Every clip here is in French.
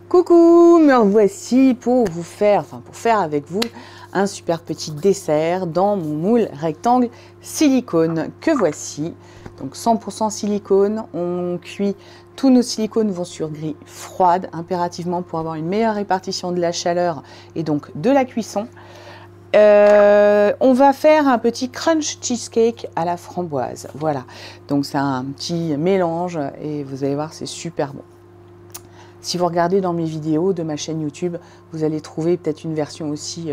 Coucou, me revoici pour faire avec vous un super petit dessert dans mon moule rectangle silicone que voici. Donc 100% silicone, on cuit, tous nos silicones vont sur grille froide impérativement pour avoir une meilleure répartition de la chaleur et donc de la cuisson. On va faire un petit crunch cheesecake à la framboise. Voilà, donc c'est un petit mélange et vous allez voir, c'est super bon. Si vous regardez dans mes vidéos de ma chaîne YouTube, vous allez trouver peut-être une version aussi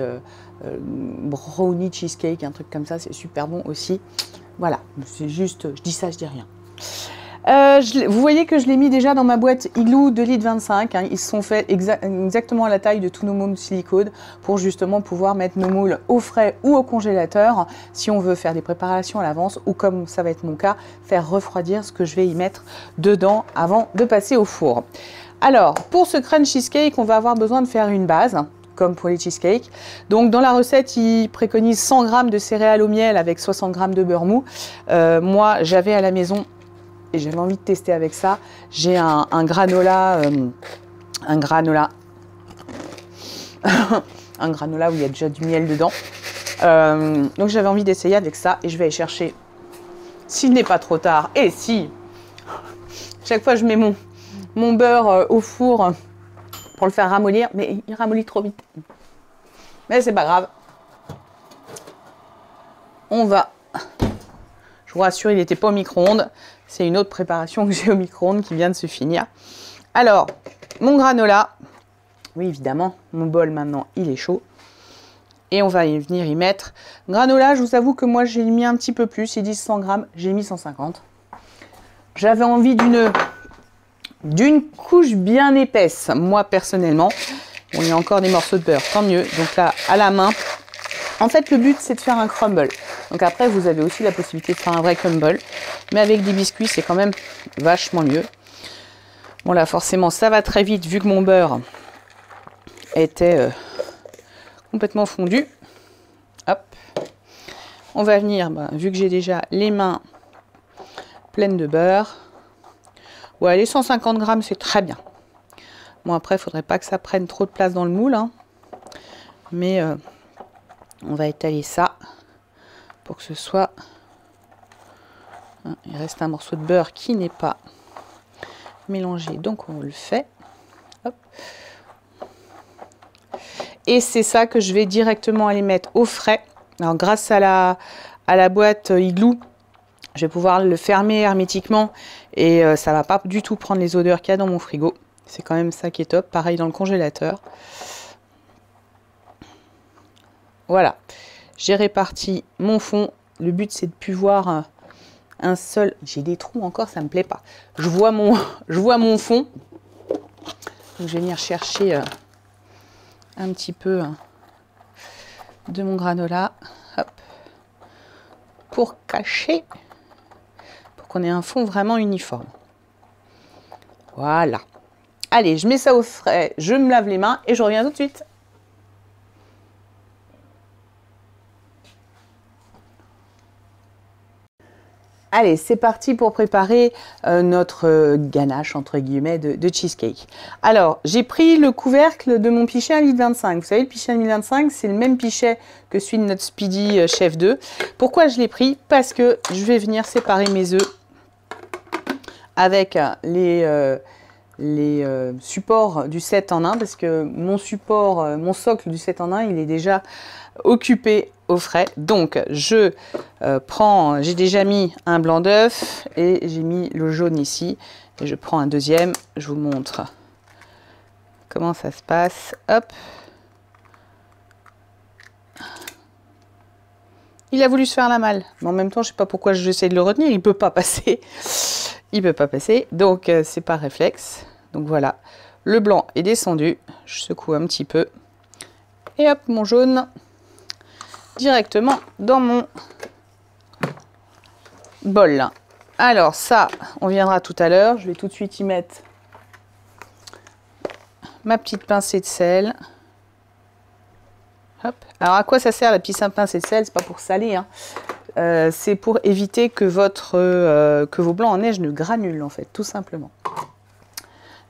brownie cheesecake, un truc comme ça, c'est super bon aussi. Voilà, c'est juste, je dis ça, je dis rien. Vous voyez que je l'ai mis déjà dans ma boîte Igloo 2,25 litres. Hein. Ils se sont faits exactement à la taille de tous nos moules silicone pour justement pouvoir mettre nos moules au frais ou au congélateur si on veut faire des préparations à l'avance ou comme ça va être mon cas, faire refroidir ce que je vais y mettre dedans avant de passer au four. Alors, pour ce crunch cheesecake, on va avoir besoin de faire une base, comme pour les cheesecakes. Donc, dans la recette, il préconise 100 g de céréales au miel avec 60 g de beurre mou. Moi, j'avais à la maison, et j'avais envie de tester avec ça, j'ai un granola, un granola où il y a déjà du miel dedans. Donc, j'avais envie d'essayer avec ça, et je vais aller chercher, s'il n'est pas trop tard, et si, chaque fois je mets mon beurre au four pour le faire ramollir, mais il ramollit trop vite. Mais c'est pas grave. On va. Je vous rassure, il n'était pas au micro-ondes. C'est une autre préparation que j'ai au micro-ondes qui vient de se finir. Alors, mon granola. Oui, évidemment, mon bol maintenant, il est chaud. Et on va venir y mettre. Granola, je vous avoue que moi, j'ai mis un petit peu plus. Ils disent 100 g, j'ai mis 150. J'avais envie d'une couche bien épaisse, moi personnellement. Bon, il y a encore des morceaux de beurre, tant mieux. Donc là, à la main. En fait, le but, c'est de faire un crumble. Donc après, vous avez aussi la possibilité de faire un vrai crumble. Mais avec des biscuits, c'est quand même vachement mieux. Bon là, forcément, ça va très vite vu que mon beurre était complètement fondu. Hop. On va venir, vu que j'ai déjà les mains pleines de beurre. Ouais, les 150 g, c'est très bien. Bon, après, il ne faudrait pas que ça prenne trop de place dans le moule. Hein. Mais on va étaler ça pour que ce soit... Hein, il reste un morceau de beurre qui n'est pas mélangé, donc on le fait. Hop. Et c'est ça que je vais directement aller mettre au frais. Alors, grâce à la boîte Igloo, je vais pouvoir le fermer hermétiquement et ça ne va pas du tout prendre les odeurs qu'il y a dans mon frigo. C'est quand même ça qui est top. Pareil dans le congélateur. Voilà. J'ai réparti mon fond. Le but, c'est de ne plus voir un seul... J'ai des trous encore, ça ne me plaît pas. Je vois mon fond. Donc, je vais venir chercher un petit peu de mon granola. Hop. Pour cacher... qu'on ait un fond vraiment uniforme. Voilà. Allez, je mets ça au frais, je me lave les mains et je reviens tout de suite. Allez, c'est parti pour préparer notre ganache, entre guillemets, de cheesecake. Alors, j'ai pris le couvercle de mon pichet 1,25 litre. Vous savez, le pichet 1,25 litre, c'est le même pichet que celui de notre Speedy Chef 2. Pourquoi je l'ai pris? Parce que je vais venir séparer mes œufs avec les supports du 7 en 1 parce que mon socle du 7 en 1, il est déjà occupé au frais. Donc, j'ai déjà mis un blanc d'œuf et j'ai mis le jaune ici. Et je prends un deuxième, je vous montre comment ça se passe. Hop. Il a voulu se faire la malle. Mais en même temps, je ne sais pas pourquoi j'essaie de le retenir. Il ne peut pas passer. Il ne peut pas passer. Donc, c'est par réflexe. Donc, voilà. Le blanc est descendu. Je secoue un petit peu. Et hop, mon jaune directement dans mon bol. Alors, ça, on viendra tout à l'heure. Je vais tout de suite y mettre ma petite pincée de sel. Hop. Alors, à quoi ça sert la petite pincée de sel? C'est pas pour saler, hein. C'est pour éviter que vos blancs en neige ne granulent, en fait, tout simplement.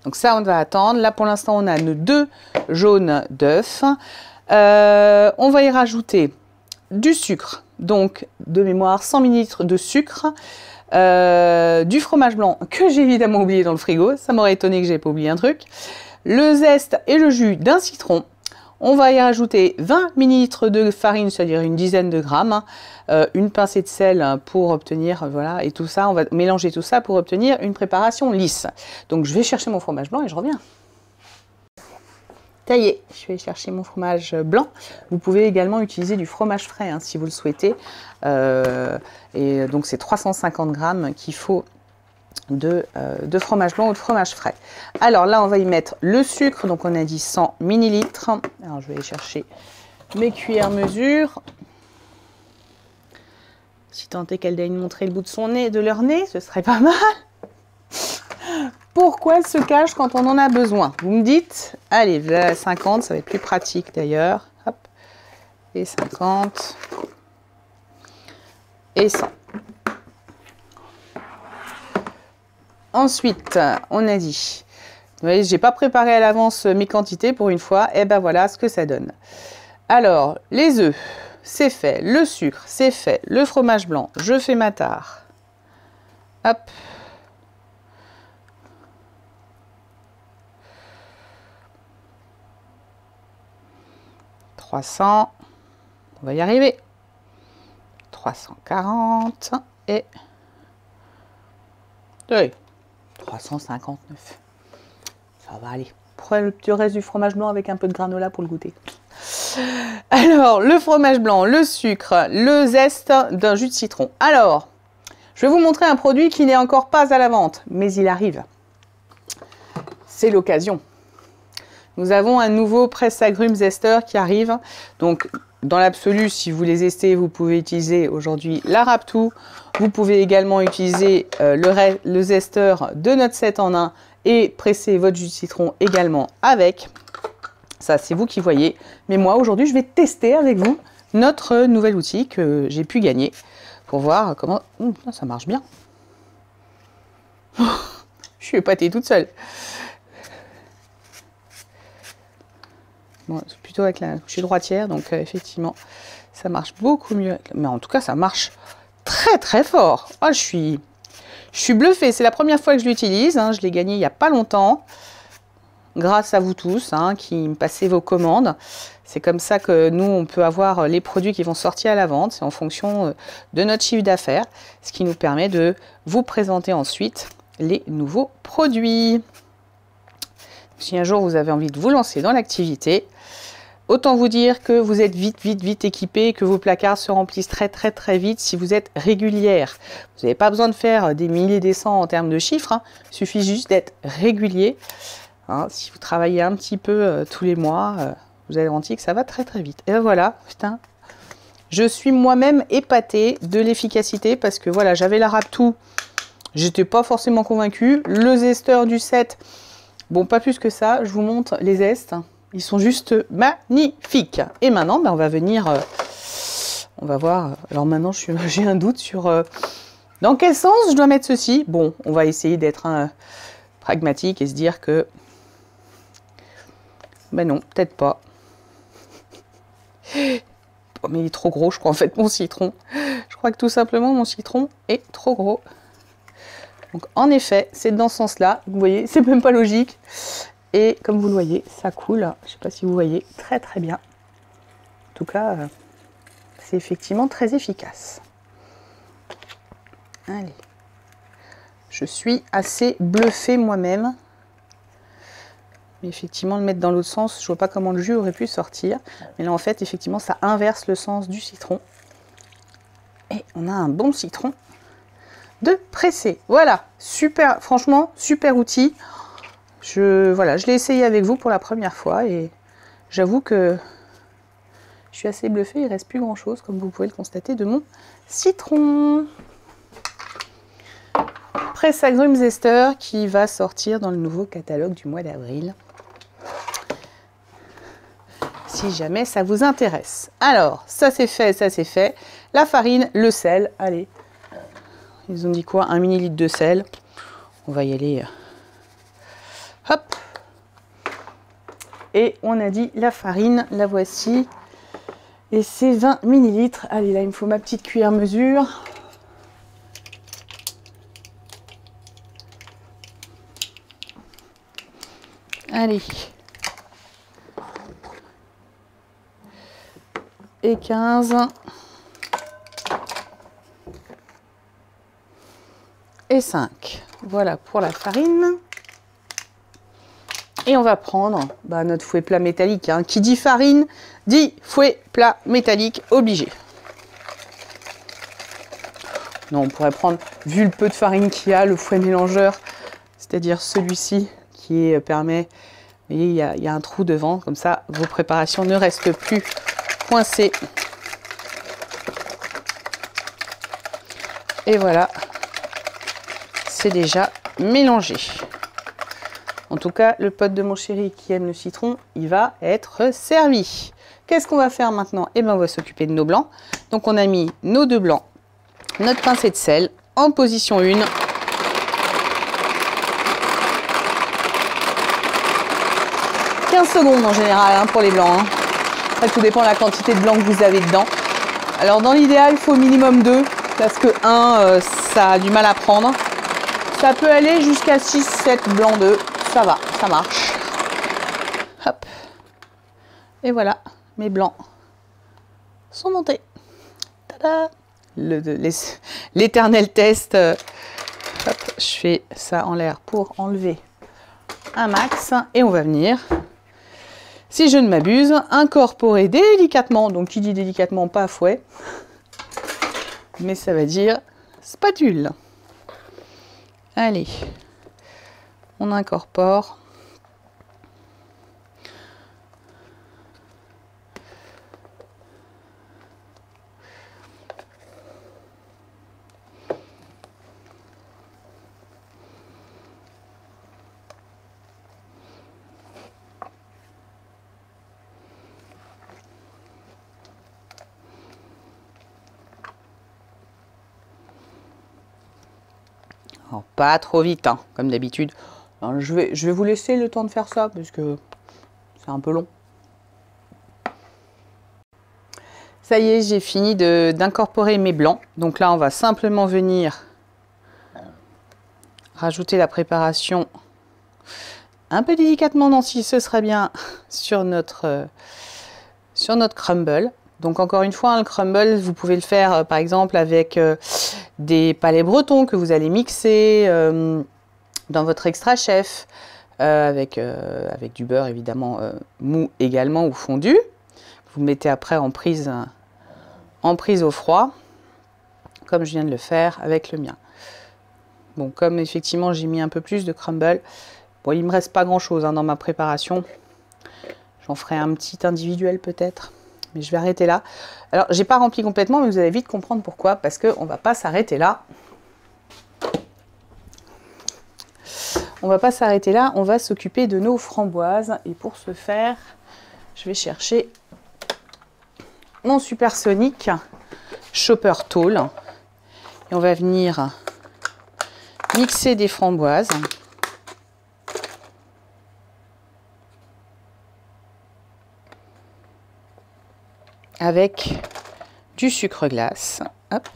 Donc ça, on va attendre. Là, pour l'instant, on a nos 2 jaunes d'œufs. On va y rajouter du sucre. Donc, de mémoire, 100 ml de sucre. Du fromage blanc que j'ai évidemment oublié dans le frigo. Ça m'aurait étonné que j'ai pas oublié un truc. Le zeste et le jus d'un citron. On va y rajouter 20 ml de farine, c'est-à-dire une dizaine de grammes, une pincée de sel pour obtenir, voilà, et tout ça, on va mélanger tout ça pour obtenir une préparation lisse. Donc je vais chercher mon fromage blanc et je reviens. Ça y est, je vais chercher mon fromage blanc. Vous pouvez également utiliser du fromage frais hein, si vous le souhaitez. Et donc c'est 350 grammes qu'il faut de fromage blanc ou de fromage frais. Alors là, on va y mettre le sucre. Donc on a dit 100 ml. Alors je vais aller chercher mes cuillères mesure. Si tant est qu'elle daigne montrer le bout de son nez, de leur nez, ce serait pas mal. Pourquoi elle se cache quand on en a besoin? Vous me dites, allez, là, 50, ça va être plus pratique d'ailleurs. Hop, et 50, et 100. Ensuite, on a dit, vous voyez, j'ai pas préparé à l'avance mes quantités pour une fois, et ben voilà ce que ça donne. Alors, les œufs, c'est fait, le sucre, c'est fait, le fromage blanc, je fais ma tare. Hop. 300, on va y arriver. 340 et 359. Ça va aller. Prenez le petit reste du fromage blanc avec un peu de granola pour le goûter. Alors, le fromage blanc, le sucre, le zeste d'un jus de citron. Alors, je vais vous montrer un produit qui n'est encore pas à la vente, mais il arrive. C'est l'occasion. Nous avons un nouveau presse-agrumes zesteur qui arrive. Donc, dans l'absolu, si vous les zestez, vous pouvez utiliser aujourd'hui la Raptou. Vous pouvez également utiliser le zesteur de notre 7 en 1 et presser votre jus de citron également avec. Ça, c'est vous qui voyez. Mais moi, aujourd'hui, je vais tester avec vous notre nouvel outil que j'ai pu gagner pour voir comment... ça marche bien. Je suis épatée toute seule. Bon, c'est plutôt avec la... Je suis droitière, donc effectivement, ça marche beaucoup mieux. Mais en tout cas, ça marche très très fort. Oh, je suis bluffée. C'est la première fois que je l'utilise. Hein. Je l'ai gagné il n'y a pas longtemps. Grâce à vous tous hein, qui me passez vos commandes. C'est comme ça que nous, on peut avoir les produits qui vont sortir à la vente. C'est en fonction de notre chiffre d'affaires. Ce qui nous permet de vous présenter ensuite les nouveaux produits. Si un jour vous avez envie de vous lancer dans l'activité, autant vous dire que vous êtes vite équipé, que vos placards se remplissent très vite si vous êtes régulière. Vous n'avez pas besoin de faire des milliers des cents en termes de chiffres, hein. Il suffit juste d'être régulier. Hein, si vous travaillez un petit peu tous les mois, vous avez garanti que ça va très vite. Et ben voilà, putain, je suis moi-même épatée de l'efficacité parce que voilà, j'avais la Raptou, j'étais pas forcément convaincue. Le zesteur du 7, bon, pas plus que ça, je vous montre les zestes. Ils sont juste magnifiques. Et maintenant, ben, on va venir... on va voir. Alors maintenant, j'ai un doute sur... dans quel sens je dois mettre ceci. Bon, on va essayer d'être pragmatique et se dire que... ben non, peut-être pas. Oh, mais il est trop gros, je crois, en fait, mon citron. Je crois que tout simplement, mon citron est trop gros. Donc en effet, c'est dans ce sens-là. Vous voyez, c'est même pas logique. Et comme vous le voyez, ça coule. Je ne sais pas si vous voyez, très bien. En tout cas, c'est effectivement très efficace. Allez. Je suis assez bluffée moi-même. Mais effectivement, le mettre dans l'autre sens, je ne vois pas comment le jus aurait pu sortir. Mais là, en fait, effectivement, ça inverse le sens du citron. Et on a un bon citron de presser. Voilà, super, franchement, super outil. Voilà, je l'ai essayé avec vous pour la première fois et j'avoue que je suis assez bluffée. Il ne reste plus grand chose, comme vous pouvez le constater, de mon citron. Presse-agrumes zesteur qui va sortir dans le nouveau catalogue du mois d'avril. Si jamais ça vous intéresse. Alors, ça c'est fait, ça c'est fait. La farine, le sel, allez. Ils ont dit quoi? 1 ml de sel. On va y aller. Hop. Et on a dit la farine, la voici. Et c'est 20 ml. Allez, là, il me faut ma petite cuillère mesure. Allez. Et 15. Et 5. Voilà pour la farine. Et on va prendre notre fouet plat métallique. Hein. Qui dit farine, dit fouet plat métallique obligé. Non, on pourrait prendre, vu le peu de farine qu'il y a, le fouet mélangeur, c'est-à-dire celui-ci qui permet, vous voyez, il y a un trou devant, comme ça, vos préparations ne restent plus coincées. Et voilà, c'est déjà mélangé. En tout cas, le pote de mon chéri qui aime le citron, il va être servi. Qu'est-ce qu'on va faire maintenant? Eh bien, on va s'occuper de nos blancs. Donc, on a mis nos 2 blancs, notre pincée de sel en position 1. « 15 secondes en général hein, pour les blancs. Hein. Après, tout dépend de la quantité de blanc que vous avez dedans. Alors, dans l'idéal, il faut au minimum 2 parce que 1, ça a du mal à prendre. Ça peut aller jusqu'à 6-7 blancs d'œufs. Ça va, ça marche. Hop. Et voilà, mes blancs sont montés. Tada! L'éternel test. Hop, je fais ça en l'air pour enlever un max. Et on va venir, si je ne m'abuse, incorporer délicatement. Donc, qui dit délicatement, pas à fouet. Mais ça va dire spatule. Allez. On incorpore. Alors, pas trop vite, hein, comme d'habitude. Je vais vous laisser le temps de faire ça, parce que c'est un peu long. Ça y est, j'ai fini d'incorporer mes blancs. Donc là, on va simplement venir rajouter la préparation un peu délicatement, Nancy, ce serait bien, sur notre crumble. Donc encore une fois, le crumble, vous pouvez le faire par exemple avec des palais bretons que vous allez mixer dans votre extra chef, avec du beurre évidemment mou également ou fondu. Vous mettez après en prise au froid, comme je viens de le faire avec le mien. Bon, comme effectivement j'ai mis un peu plus de crumble, bon, il me reste pas grand chose hein, dans ma préparation. J'en ferai un petit individuel peut-être. Mais je vais arrêter là. Alors, j'ai pas rempli complètement, mais vous allez vite comprendre pourquoi. Parce qu'on ne va pas s'arrêter là. On va pas s'arrêter là. On va s'occuper de nos framboises. Et pour ce faire, je vais chercher mon Supersonic Chopper Tool. Et on va venir mixer des framboises. Avec du sucre glace. Hop.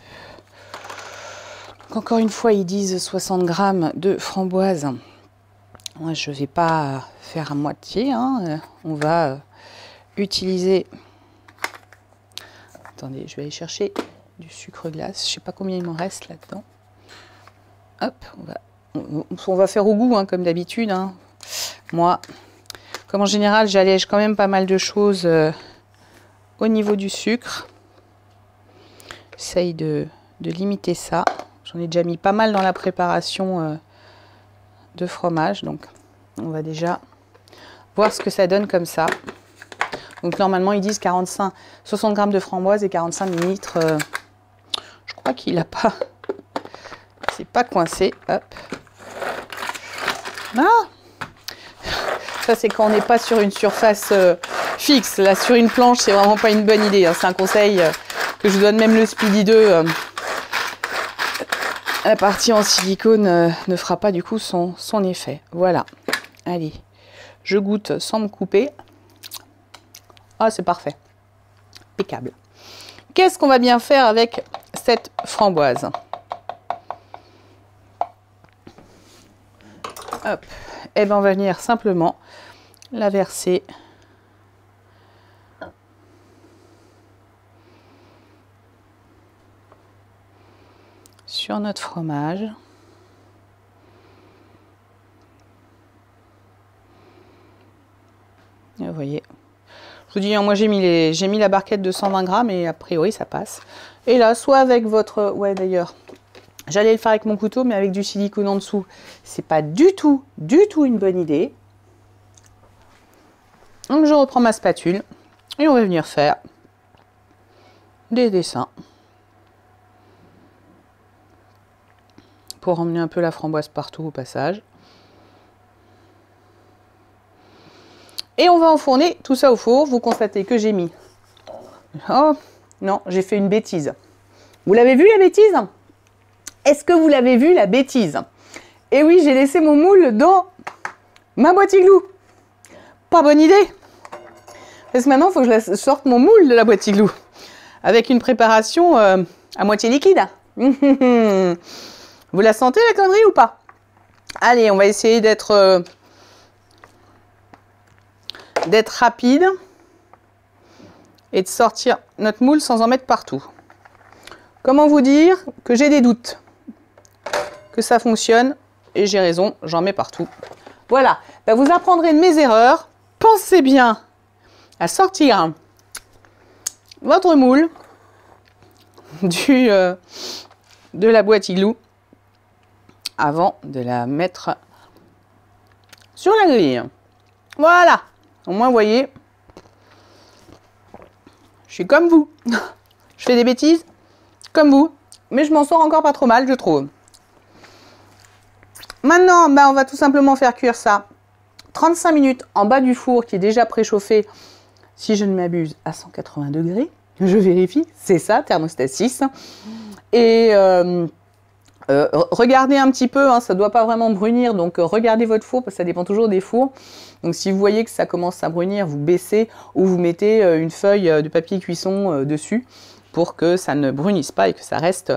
Donc encore une fois, ils disent 60 g de framboises. Moi, je ne vais pas faire à moitié. Hein. On va utiliser... Attendez, je vais aller chercher du sucre glace. Je ne sais pas combien il m'en reste là-dedans. Hop, on va faire au goût, hein, comme d'habitude. Hein. Moi, comme en général, j'allège quand même pas mal de choses... au niveau du sucre, j'essaye de limiter ça. J'en ai déjà mis pas mal dans la préparation de fromage. Donc, on va déjà voir ce que ça donne comme ça. Donc, normalement, ils disent 60 g de framboise et 45 ml. Je crois qu'il n'a pas... C'est pas coincé. Hop. Ah! Ça, c'est quand on n'est pas sur une surface fixe. Là, sur une planche, c'est vraiment pas une bonne idée. Hein. C'est un conseil que je vous donne, même le Speedy 2. La partie en silicone ne fera pas du coup son effet. Voilà. Allez, je goûte sans me couper. Ah, c'est parfait. Impeccable. Qu'est-ce qu'on va bien faire avec cette framboise? Hop. Et bien, on va venir simplement la verser sur notre fromage. Et vous voyez, je vous dis, hein, moi j'ai mis la barquette de 120 grammes et a priori ça passe. Et là, soit avec votre... Ouais, d'ailleurs, j'allais le faire avec mon couteau, mais avec du silicone en dessous, c'est pas du tout une bonne idée. Donc je reprends ma spatule et on va venir faire des dessins pour emmener un peu la framboise partout au passage. Et on va enfourner tout ça au four. Vous constatez que j'ai mis... Oh non, j'ai fait une bêtise. Vous l'avez vu la bêtise? Est-ce que vous l'avez vu la bêtise? Et oui, j'ai laissé mon moule dans ma boîte igloo. Pas bonne idée. Parce que maintenant, il faut que je sorte mon moule de la boîte igloo. Avec une préparation à moitié liquide. Vous la sentez la connerie ou pas? Allez, on va essayer d'être rapide et de sortir notre moule sans en mettre partout. Comment vous dire que j'ai des doutes que ça fonctionne et j'ai raison, j'en mets partout. Voilà, ben vous apprendrez de mes erreurs. Pensez bien à sortir votre moule de la boîte igloo avant de la mettre sur la grille. Voilà, au moins vous voyez, je suis comme vous. Je fais des bêtises comme vous, mais je m'en sors encore pas trop mal, je trouve. Maintenant, ben, on va tout simplement faire cuire ça 35 minutes en bas du four qui est déjà préchauffé, si je ne m'abuse, à 180 degrés. Je vérifie, c'est ça, thermostat 6. Et regardez un petit peu, hein, ça ne doit pas vraiment brunir, donc regardez votre four, parce que ça dépend toujours des fours. Donc si vous voyez que ça commence à brunir, vous baissez ou vous mettez une feuille de papier cuisson dessus pour que ça ne brunisse pas et que ça reste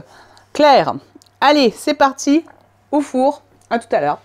clair. Allez, c'est parti, au four, à tout à l'heure.